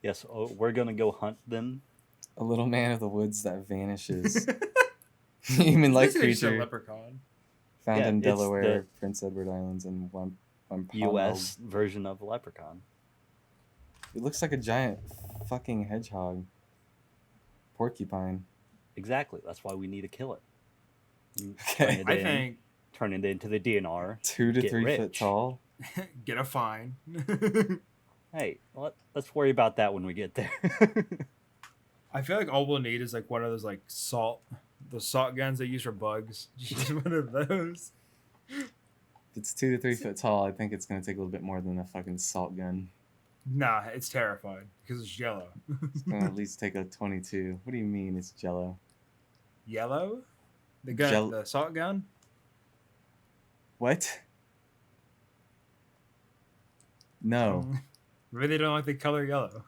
Yes, we're gonna go hunt them. A little man of the woods that vanishes. It's Human-like basically just a creature leprechaun. found Yeah, in it's Delaware, the Prince Edward Islands, and U.S. version of Leprechaun. It looks like a giant fucking hedgehog. Porcupine. Exactly. That's why we need to kill it. You Okay. Turn it I think turn it into the DNR. 2 to Get 3 foot rich. tall. get a fine. Hey, let's worry about that when we get there. I feel like all we'll need is like one of those like those salt guns they use for bugs. Just one of those. If it's 2 to 3 foot tall, I think it's gonna take a little bit more than a fucking salt gun. Nah, it's terrifying because it's yellow. It's gonna at least take a 22. What do you mean it's jello? Yellow? The gun, the salt gun? What? No. Really don't like the color yellow.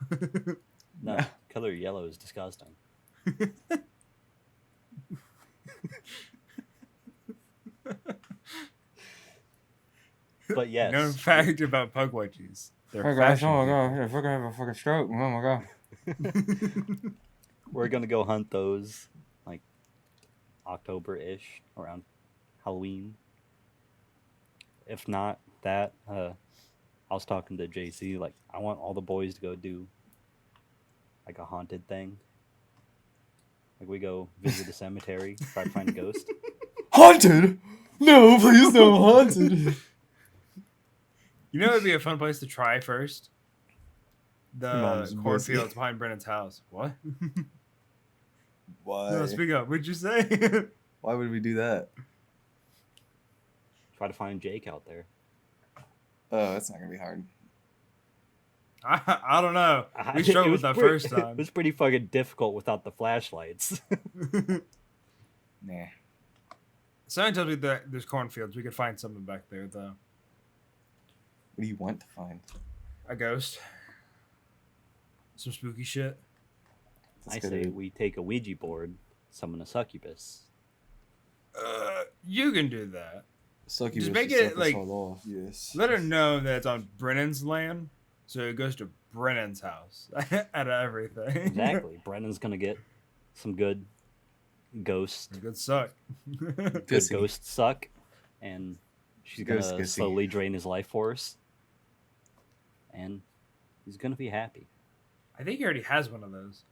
No, color yellow is disgusting. But yes, Known fact about pug wedgies. They're Hey guys, fashion oh my people. god, if we're gonna have a fucking stroke, oh my god. we're gonna go hunt those like October-ish around Halloween. If not that, I was talking to JC. Like, I want all the boys to go do like a haunted thing. Like we go visit the cemetery, try to find a ghost. Haunted? No, please no haunted. You know, it'd be a fun place to try first. The Mom's cornfields pussy. behind Brennan's house. What? Why? No, speak up. What'd you say? Why would we do that? Try to find Jake out there. Oh, that's not gonna be hard. I don't know. We It struggled with was that pretty- first time. It was pretty fucking difficult without the flashlights. Nah. Someone tells me that there's cornfields. We could find something back there, though. What do you want to find? A ghost. Some spooky shit. I That's say good. we take a Ouija board, summon a succubus. You can do that. Succubus Just make to set it, this like- all off. Yes. Let her know that it's on Brennan's land, so it goes to Brennan's house out of everything. Exactly. Brennan's gonna get some good ghost, Good suck. good Gussy. ghost suck, and she's gonna Ghost gussy. slowly drain his life force, and he's gonna be happy. I think he already has one of those.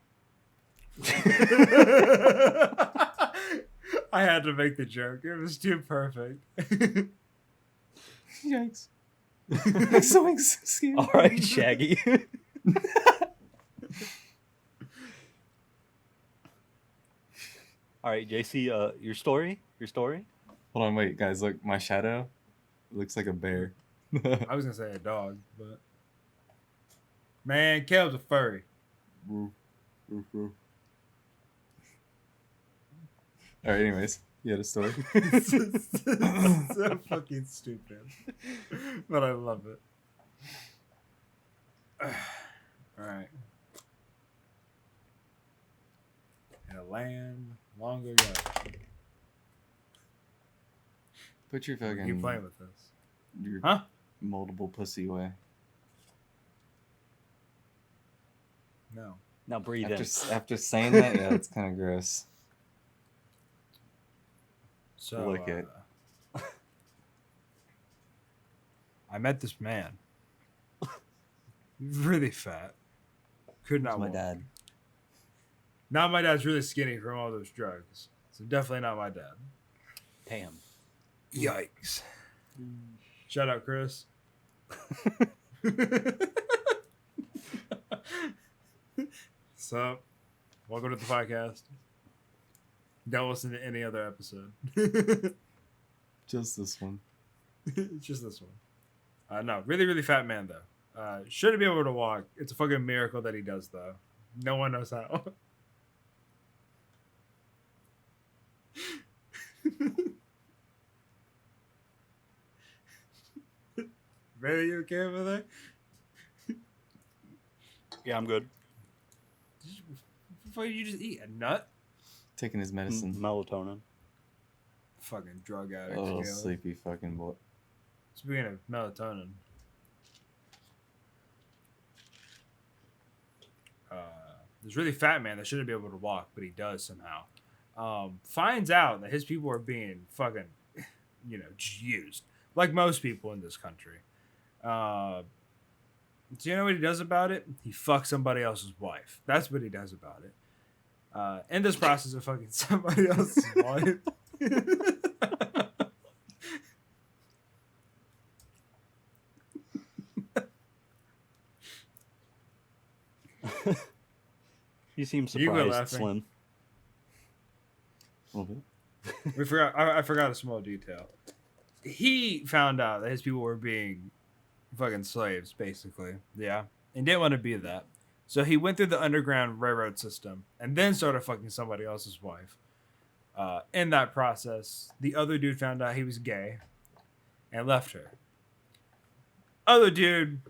I had to make the joke. It was too perfect. Yikes. I'm so scared. All right, Shaggy. All right, JC. Your story. Hold on, wait, guys. Look, my shadow looks like a bear. I was gonna say a dog, but man, Caleb's a furry. All right, anyways, you had a story. So fucking stupid, but I love it. All right. In a land long ago. Put your Keep fucking playing with this. your Huh? multiple pussy away. No. Now breathe in. After saying that, yeah, it's kind of gross. So Lick it. I met this man. Really fat. Could not My walk. dad. Not my dad's really skinny from all those drugs. So definitely not my dad. Damn. Yikes. Shout out, Chris. So, welcome to the podcast. Don't listen to any other episode. Just this one. It's just this one. No, really, really fat man, though. Shouldn't be able to walk. It's a fucking miracle that he does, though. No one knows how. Ray, you okay over there? Yeah, I'm good. What did you just eat? A nut? Taking his medicine. Melatonin. Fucking drug addict. Oh, Caleb. sleepy fucking boy. Speaking of melatonin, this really fat man that shouldn't be able to walk, but he does somehow. Finds out that his people are being fucking, just used like most people in this country. So you know what he does about it? He fucks somebody else's wife. That's what he does about it. In this process of fucking somebody else's wife. You seem You were surprised, laughing. Slim. A little bit. We forgot. I forgot a small detail. He found out that his people were being fucking slaves, basically. Yeah, and didn't want to be that. So he went through the Underground Railroad system and then started fucking somebody else's wife. In that process, the other dude found out he was gay and left her. Other dude,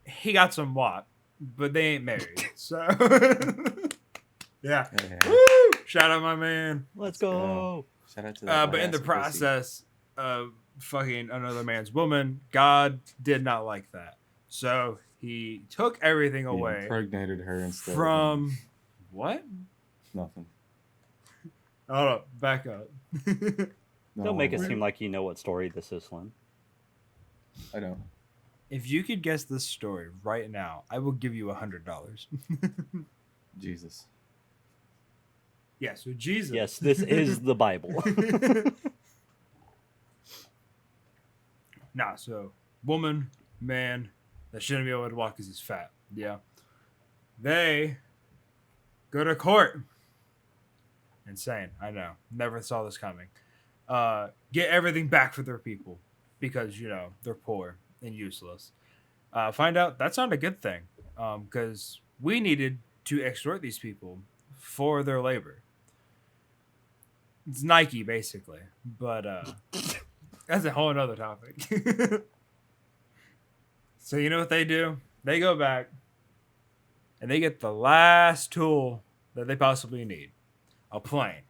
he got some wop, but they ain't married. So, yeah. Yeah. Woo! Shout out my man. Let's go. Shout out to that. But in the process of fucking another man's woman, God did not like that. So he took everything He away impregnated her instead. from what? Nothing. Hold up, back up. No, Don't make it wait. seem like you know what story this is, Slim. I don't. If you could guess this story right now, I will give you $100. Jesus. Yeah, so Jesus. Yes, this is the Bible. Nah, so woman, man, that shouldn't be able to walk because he's fat. Yeah. They go to court. Insane. I know. Never saw this coming. Get everything back for their people because, they're poor and useless. Find out that's not a good thing because we needed to extort these people for their labor. It's Nike, basically. But that's a whole other topic. So you know what they do? They go back and they get the last tool that they possibly need. A plane.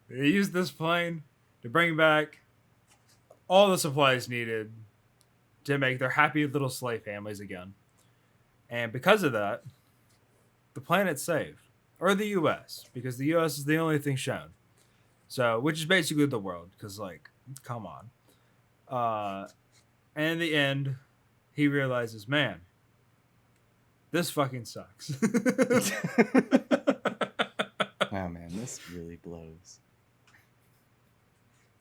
They use this plane to bring back all the supplies needed to make their happy little slave families again. And because of that, the planet's saved. Or the US, because the US is the only thing shown. So, which is basically the world, because, come on. And in the end, he realizes, man, this fucking sucks. Wow, man, this really blows.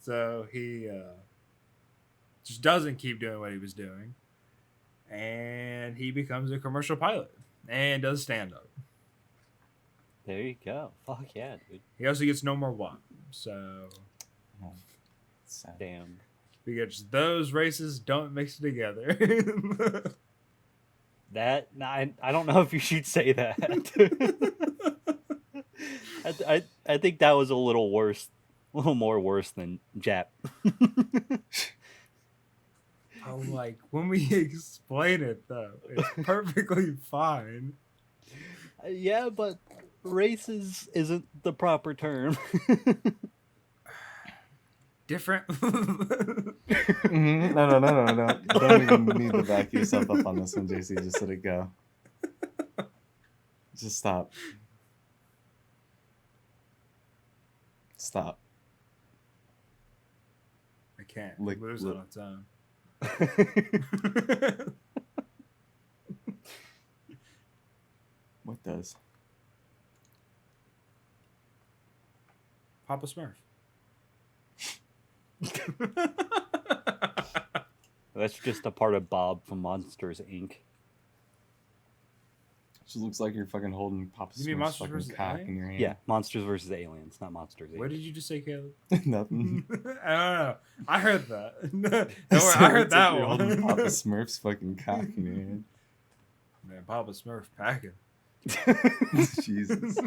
So he just doesn't keep doing what he was doing. And he becomes a commercial pilot and does stand up. There you go. Fuck yeah, dude. He also gets no more WAP. So, Oh, sad. Damn. because those races don't mix together. I don't know if you should say that. I think that was a little worse, a little more worse than Jap. I'm like, when we explain it, though, it's perfectly fine. Yeah, but races isn't the proper term. Different. Mhm. No. Don't even need to back yourself up on this one, JC. Just let it go. Just stop. Stop. I can't Lick- lose it lick. on its own. What does? Papa Smurf. That's just a part of Bob from Monsters Inc. Just looks like you're fucking holding Papa You mean Smurf's Monsters fucking vs. cock in Aliens? your hand. Yeah, Monsters vs. Aliens, not Monsters Inc. What did you just say, Caleb? Nothing. I don't know. I heard that. Don't worry, So I heard it's like that you're holding Papa one. Smurf's fucking cock in your hand. Man, Papa Smurf packing. Jesus.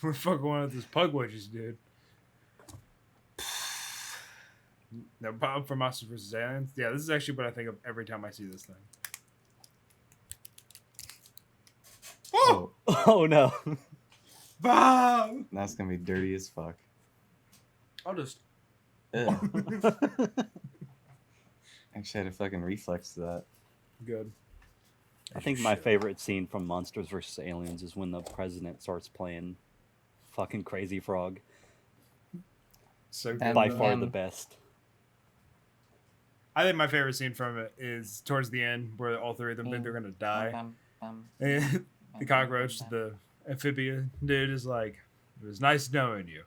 We're fucking one of those pug wedges, dude. No, Bob from Monsters vs. Aliens. Yeah, this is actually what I think of every time I see this thing. Oh no. Bob! That's gonna be dirty as fuck. I'll just. Ew. Actually, I had a fucking reflex to that. Good. I think my favorite scene from Monsters vs. Aliens is when the president starts playing fucking Crazy Frog. So good. And, By far the um, best. I think my favorite scene from it is towards the end where all three of them think they're gonna die. And the cockroach, the amphibian dude, is like, "It was nice knowing you.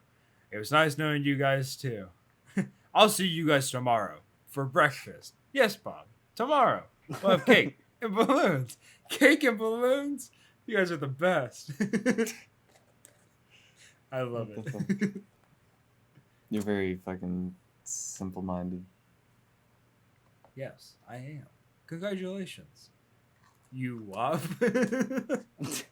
It was nice knowing you guys too. I'll see you guys tomorrow for breakfast. Yes, Bob. Tomorrow we'll have cake and balloons. Cake and balloons. You guys are the best. I love What the it. You're very fucking simple-minded. Yes, I am. Congratulations. You wop. What does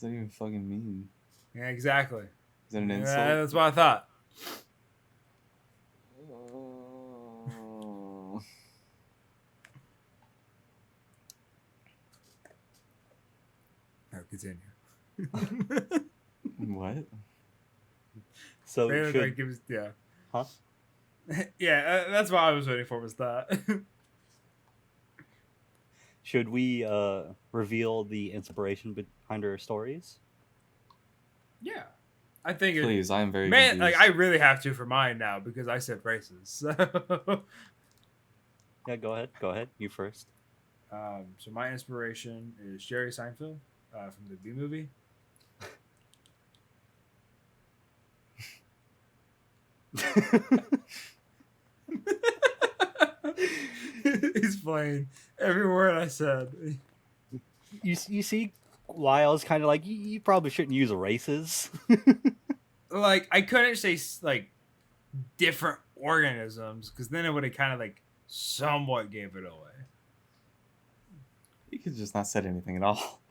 that even fucking mean? Yeah, exactly. Is that an Yeah, insult? that's what I thought. Oh. No, continue. What? So Maybe should, that gives, yeah. huh? Yeah, that's what I was waiting for, was that. Should we reveal the inspiration behind our stories? Yeah. I think Please, I am very man, like, confused. I really have to for mine now because I said braces. So, Yeah, go ahead. Go ahead. You first. so my inspiration is Jerry Seinfeld from the B movie. He's playing every word I said. You see, Lyle's kind of like you probably shouldn't use races. Like, I couldn't say like different organisms because then it would have kind of like somewhat gave it away. You could just not said anything at all.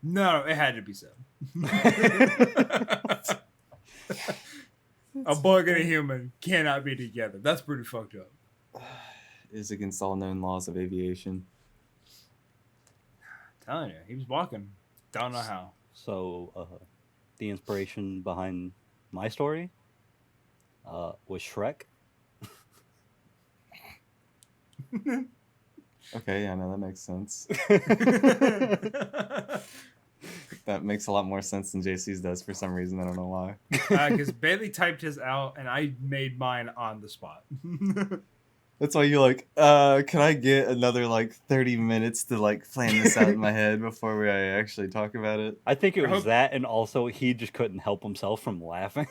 No, it had to be said. A bug and a human cannot be together. That's pretty fucked up. It is against all known laws of aviation. Telling you, he was walking. Don't know how. So, the inspiration behind my story was Shrek. Okay, yeah, no, that makes sense. That makes a lot more sense than JC's does for some reason. I don't know why. Because Bailey typed his out and I made mine on the spot. That's why you're like, can I get another like 30 minutes to like plan this out in my head before we actually talk about it? I think it I was hope- that, and also he just couldn't help himself from laughing.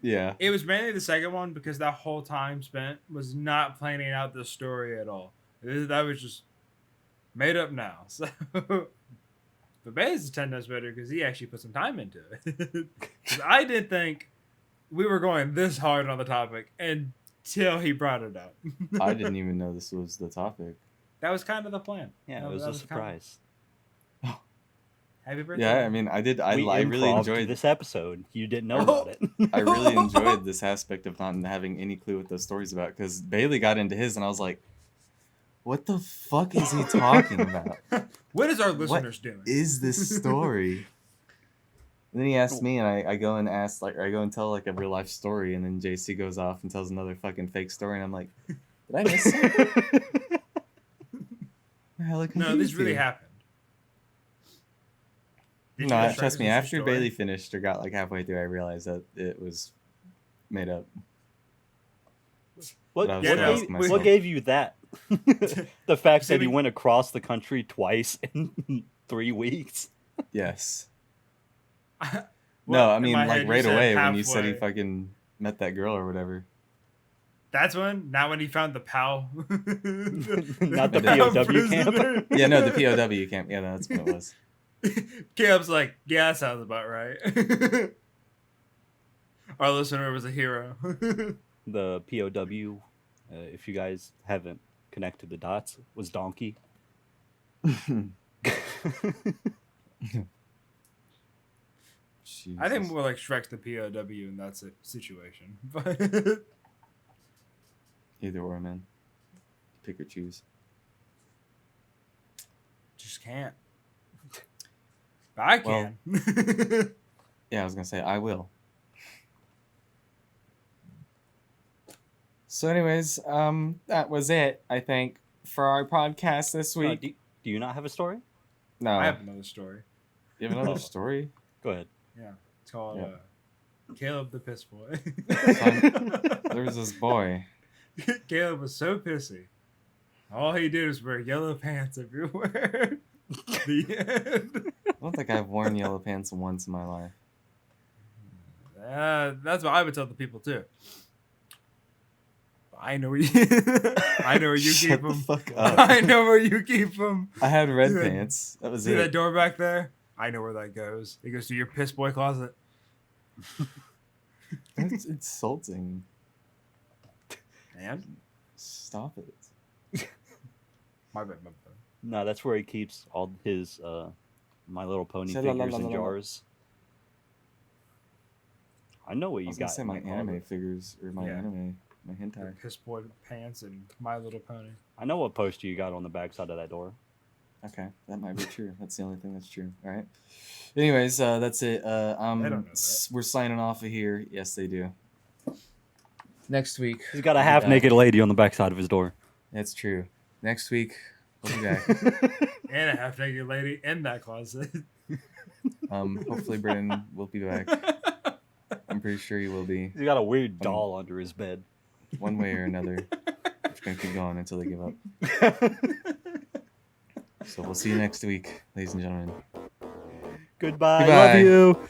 Yeah. It was mainly the second one because that whole time spent was not planning out the story at all. That was just made up now. So, but Bailey's is 10 times better because he actually put some time into it. 'Cause I didn't think we were going this hard on the topic until he brought it up. I didn't even know this was the topic. That was kind of the plan. Yeah, That- it was that a kind of- surprise. Happy birthday. Yeah, I mean, I really improv'd enjoyed this episode. You didn't know Oh. about it. I really enjoyed this aspect of not having any clue what those stories about because Bailey got into his and I was like, what the fuck is he talking about? What is our listeners doing? Is this story? And then he asked me, and I go and ask, like, or I go and tell like a real life story, and then JC goes off and tells another fucking fake story, and I'm like, did I miss something? Hella No, this confused really here. happened. Did you No, know Shrek trust is me. a true After story? Bailey finished or got like halfway through, I realized that it was made up. What, But I was Yeah, what, no, asking gave, myself. what gave you that? The fact that he Assuming- went across the country twice in 3 weeks. Yes. Well, No, I in mean my like head, you right said away when you said he halfway. fucking met that girl or whatever. That's when, not when he found the POW. Not the POW camp. Yeah, no, the POW camp. Yeah, that's what it was. Caleb's like, yeah, that sounds about right. Our listener was a hero. The POW, if you guys haven't connected the dots, was Donkey. I think Jesus. more like Shrek's the POW in that situation. But Either or, man. Pick or choose. just can't. But I can. Yeah, I was gonna say I will. So, anyways, that was it. I think for our podcast this week. Do you not have a story? No, I have another story. you have another Oh. story. Go ahead. Yeah, it's called Yeah. Caleb the Piss Boy. There was this boy. Caleb was so pissy. All he did was wear yellow pants everywhere. The end. I don't think I've worn yellow pants once in my life. That's what I would tell the people too. I know where you. I know where you Shut keep the them. fuck up. I know where you keep them. I had red See that- pants. That was See that it. door back there? I know where that goes. It goes to your piss boy closet. It's insulting. And Stop it. my bad. No, that's where he keeps all his My Little Pony Say la la figures la in la la. jars. I know what I you was gonna got. say in my the anime closet. figures or my Yeah. anime, my Your hentai. piss boy pants and My Little Pony. I know what poster you got on the backside of that door. Okay, that might be true. That's the only thing that's true. All right. Anyways, that's it. They don't know that. We're signing off of here. Yes, they do. Next week. He's got a we'll be half-naked back. lady on the backside of his door. That's true. Next week we'll be back. And a half naked lady in that closet. Hopefully Brennan will be back. I'm pretty sure he will be. He's got a weird doll under his bed. One way or another. It's gonna keep going until they give up. So we'll see you next week, ladies and gentlemen. Goodbye. Goodbye. Love you.